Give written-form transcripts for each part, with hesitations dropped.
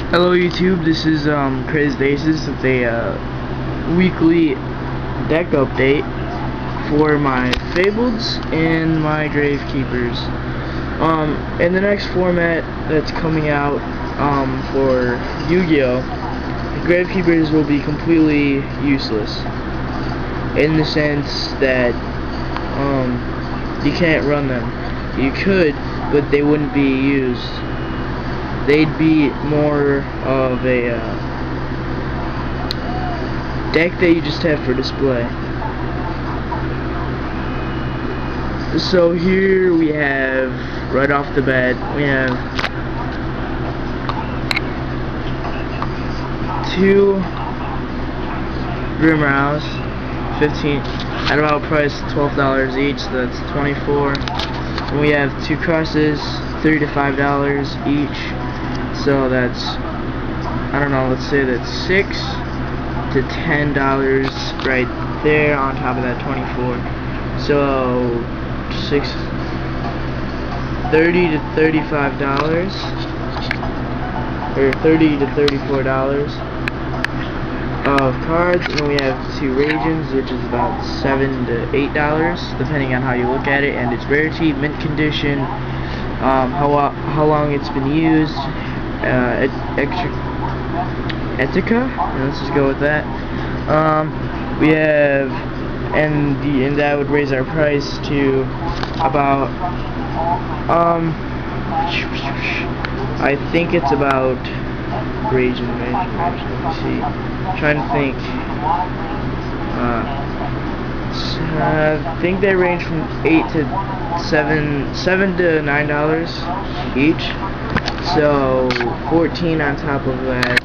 Hello YouTube, this is Crazedaces with a weekly deck update for my Fableds and my Gravekeepers. In the next format that's coming out for Yu-Gi-Oh, the Gravekeepers will be completely useless in the sense that you can't run them. You could, but they wouldn't be used. They'd be more of a deck that you just have for display. So here we have, right off the bat, we have two Grimrows, 15 at about price $12 each, so that's $24. And we have two crosses, $3 to $5 each. So that's, I don't know, let's say that's $6 to $10 right there on top of that 24. So $30 to $35 or $30 to $34 of cards, and then we have two Regions, which is about $7 to $8 depending on how you look at it, and it's rarity, mint condition, how long it's been used, Etica, let's just go with that. We have, and that would raise our price to about, I think it's about Region, let me see, I'm trying to think, I think they range from $7 to $9 each. So 14 on top of that,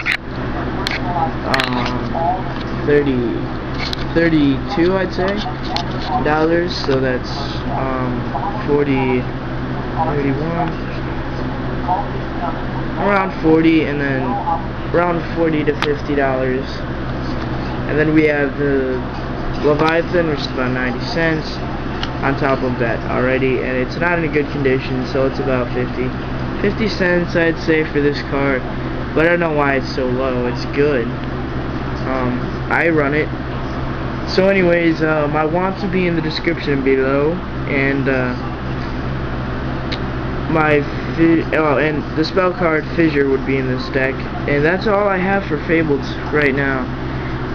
32 I'd say dollars. So that's 31, around 40, and then around $40 to $50. And then we have the Leviathan, which is about 90 cents on top of that already, and it's not in a good condition, so it's about 50 cents I'd say for this card, but I don't know why it's so low. It's good. I run it. So anyways, my wants will be in the description below, and and the spell card Fissure would be in this deck, and that's all I have for Fableds right now.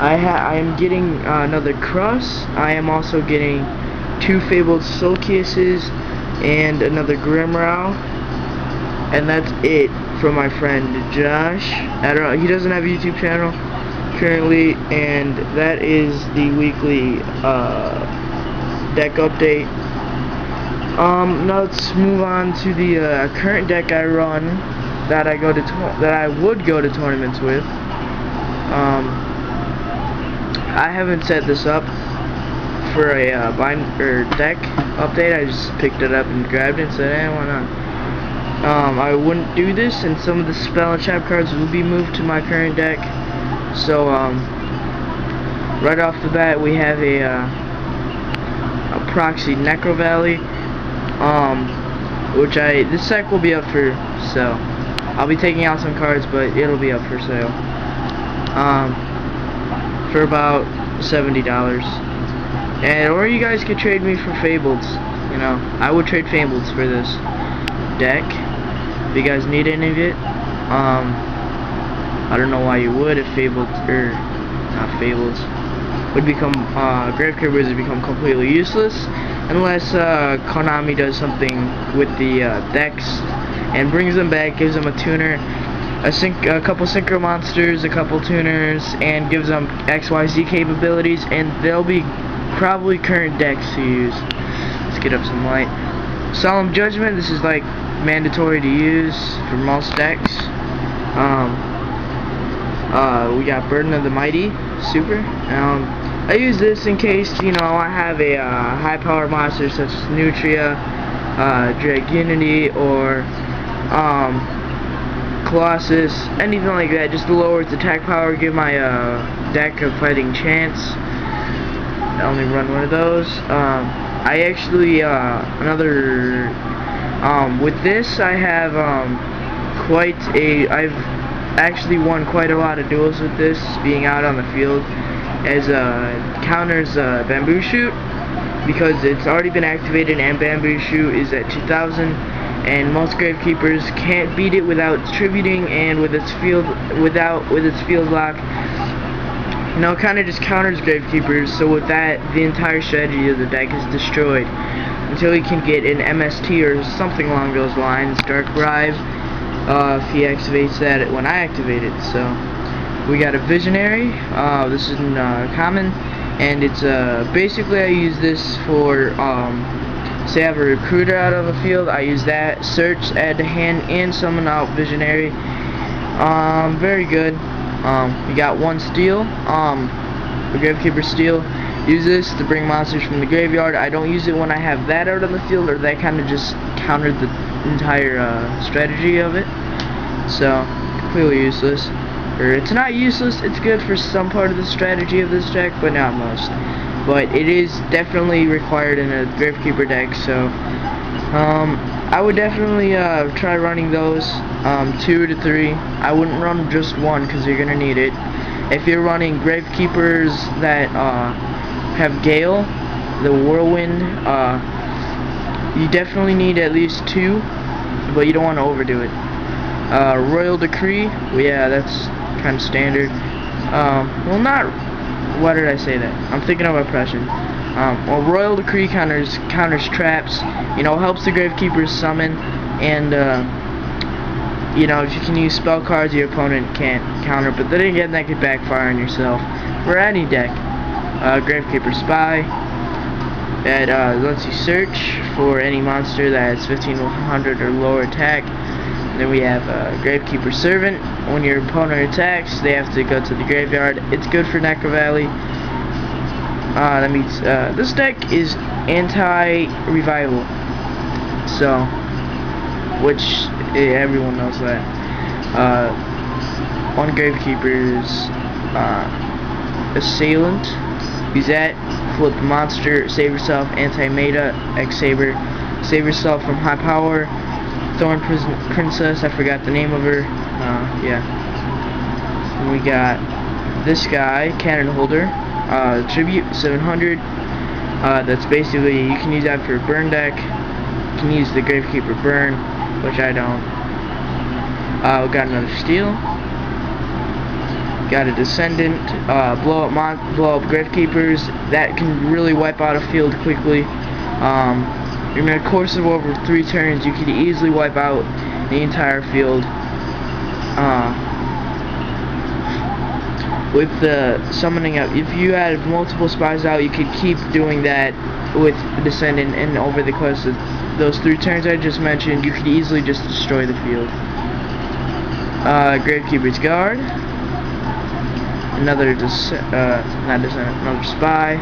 I am getting another Cross. I am also getting two Fabled Soulcases and another Grimrow. And that's it from my friend Josh. I don't know, he doesn't have a YouTube channel currently, and that is the weekly deck update. Now let's move on to the current deck I run that I would go to tournaments with. I haven't set this up for a deck update. I just picked it up and grabbed it and said, why not? I wouldn't do this, and some of the spell and trap cards will be moved to my current deck. So right off the bat we have a proxy Necro Valley, which this deck will be up for sale. I'll be taking out some cards, but it'll be up for sale for about $70. And or you guys could trade me for Fableds. You know, I would trade Fableds for this deck if you guys need any of it. I don't know why you would if Fableds would become Gravekeepers would become completely useless unless Konami does something with the decks and brings them back, gives them a tuner, a couple synchro monsters, a couple tuners, and gives them XYZ capabilities, and they'll be probably current decks to use. Let's get up some light. Solemn Judgment, this is like mandatory to use for most decks. We got Burden of the Mighty, super. I use this in case, you know, I have a high power monster such as Nutria, Dragunity, or Colossus, anything like that, just to lower its attack power, give my deck a fighting chance. I only run one of those. I actually, with this I have actually won quite a lot of duels with this, being out on the field, as counters Bamboo Shoot, because it's already been activated and Bamboo Shoot is at 2000, and most Gravekeepers can't beat it without tributing and with its field lock. You know, it kind of just counters Gravekeepers, so with that, the entire strategy of the deck is destroyed until he can get an MST or something along those lines, Dark Bribe, if he activates that when I activate it. So we got a Visionary. This is common, and it's basically I use this for say I have a Recruiter out of the field, I use that, search, add to hand, and summon out Visionary. Very good. We got one Steel, the Gravekeeper Steel. Use this to bring monsters from the graveyard. I don't use it when I have that out on the field, or that kind of just countered the entire strategy of it. So, completely useless. Or it's not useless, it's good for some part of the strategy of this deck, but not most. But it is definitely required in a Gravekeeper deck, so I would definitely try running those 2 to 3. I wouldn't run just one because you're gonna need it. If you're running Gravekeepers that have Gale, the Whirlwind, you definitely need at least 2, but you don't want to overdo it. Royal Decree, well, yeah, that's kind of standard. Well, not. Why did I say that? I'm thinking of Oppression. Well, Royal Decree counters traps. You know, helps the Gravekeepers summon, and you know, if you can use spell cards, your opponent can't counter. But then again, that could backfire on yourself. For any deck, Gravekeeper Spy. That lets you search for any monster that has 1500 or lower attack. Then we have Gravekeeper Servant. When your opponent attacks, they have to go to the graveyard. It's good for Necro Valley. That means this deck is anti-revival, so which everyone knows that. On Gravekeeper's Assailant, use that. Flip the monster. Save yourself. Anti-Meta. X-Saber. Save yourself from high power. Thorn Princess, I forgot the name of her. Yeah. And we got this guy, Cannon Holder. Tribute 700. That's basically, you can use that for a burn deck. You can use the Gravekeeper Burn, which I don't. We got another Steel. Got a Descendant. Blow up Gravekeepers. That can really wipe out a field quickly. In a course of over 3 turns, you could easily wipe out the entire field. With the summoning up, if you had multiple spies out, you could keep doing that with Descendant, and over the course of those 3 turns I just mentioned, you could easily just destroy the field. Gravekeeper's Guard. Another another spy.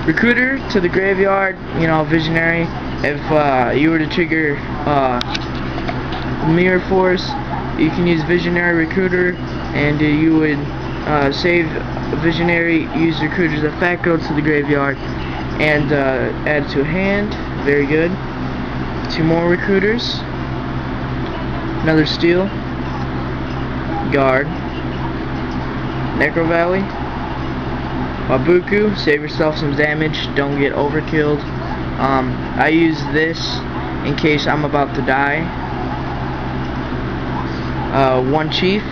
Recruiter to the graveyard, you know, Visionary. If you were to trigger Mirror Force, you can use Visionary Recruiter, and you would save Visionary, use Recruiter's effect, go to the graveyard, and add to a hand. Very good. 2 more Recruiters. Another Steel. Guard. Necro Valley. Wabuku, save yourself some damage, don't get overkilled. I use this in case I'm about to die. 1 Chief.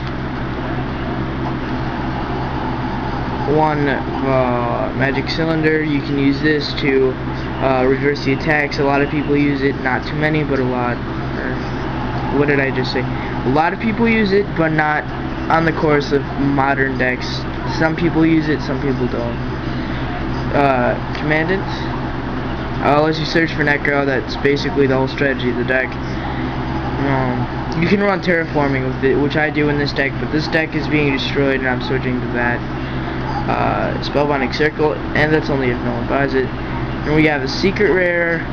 1 Magic Cylinder. You can use this to reverse the attacks. A lot of people use it, not too many, but a lot. What did I just say? A lot of people use it, but not on the course of modern decks. Some people use it, some people don't. Commandant. Lets you search for Necro. That's basically the whole strategy of the deck. You can run Terraforming with it, which I do in this deck, but this deck is being destroyed and I'm switching to that. Spellbinding Circle, and that's only if no one buys it. And we have a secret rare,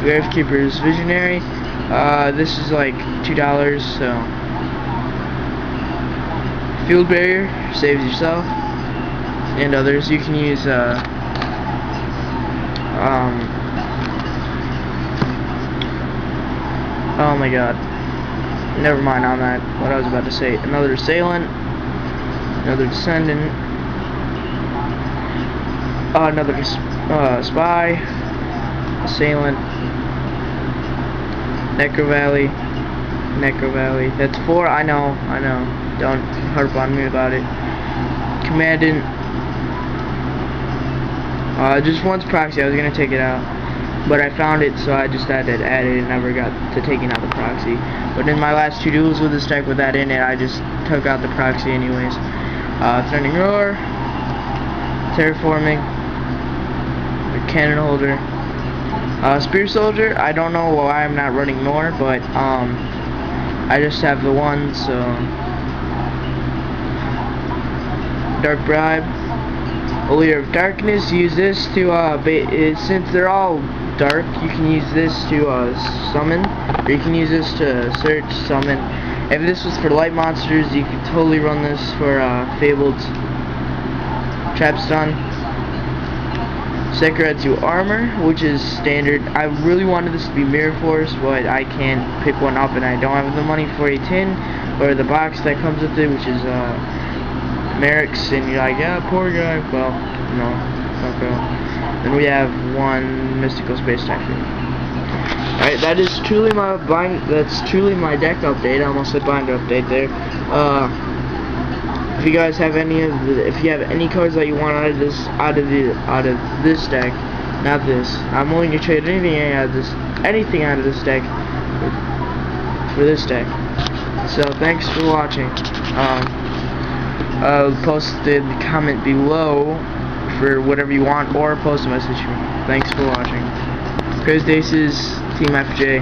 Gravekeeper's Visionary. This is like $2, so. Field Barrier, saves yourself and others. You can use oh my god, Never mind on that. What I was about to say. Another assailant. Another descendant. Another spy. Assailant. Necro Valley. That's 4. I know. Don't harp on me about it. Commandant. Just once proxy. I was gonna take it out, but I found it, so I just had to add it and never got to taking out the proxy. But in my last 2 duels with this deck with that in it, I just took out the proxy anyways. Threatening Roar. Terraforming. A Cannon Holder. Spear Soldier. I don't know why I'm not running more, but I just have the one, so. Dark Bribe. A Leader of Darkness. Use this to since they're all dark, you can use this to summon, or you can use this to search, summon. If this was for light monsters, you could totally run this for Fabled. Trap Stun. Sekretsu Armor, which is standard. I really wanted this to be Mirror Force, but I can't pick one up, and I don't have the money for a tin or the box that comes with it, which is Merrick's, and you're like, yeah, poor guy. Well, no, okay. Then we have 1 Mystical Space Typhoon. Alright, that is truly my that's truly my deck update. I almost said binder update there. If you guys have if you have any cards that you want out of this deck, not this, I'm willing to trade anything out of this deck for this deck. So thanks for watching. Post the comment below for whatever you want, or post a message to me. Thanks for watching. Crazedaces, Team FJ.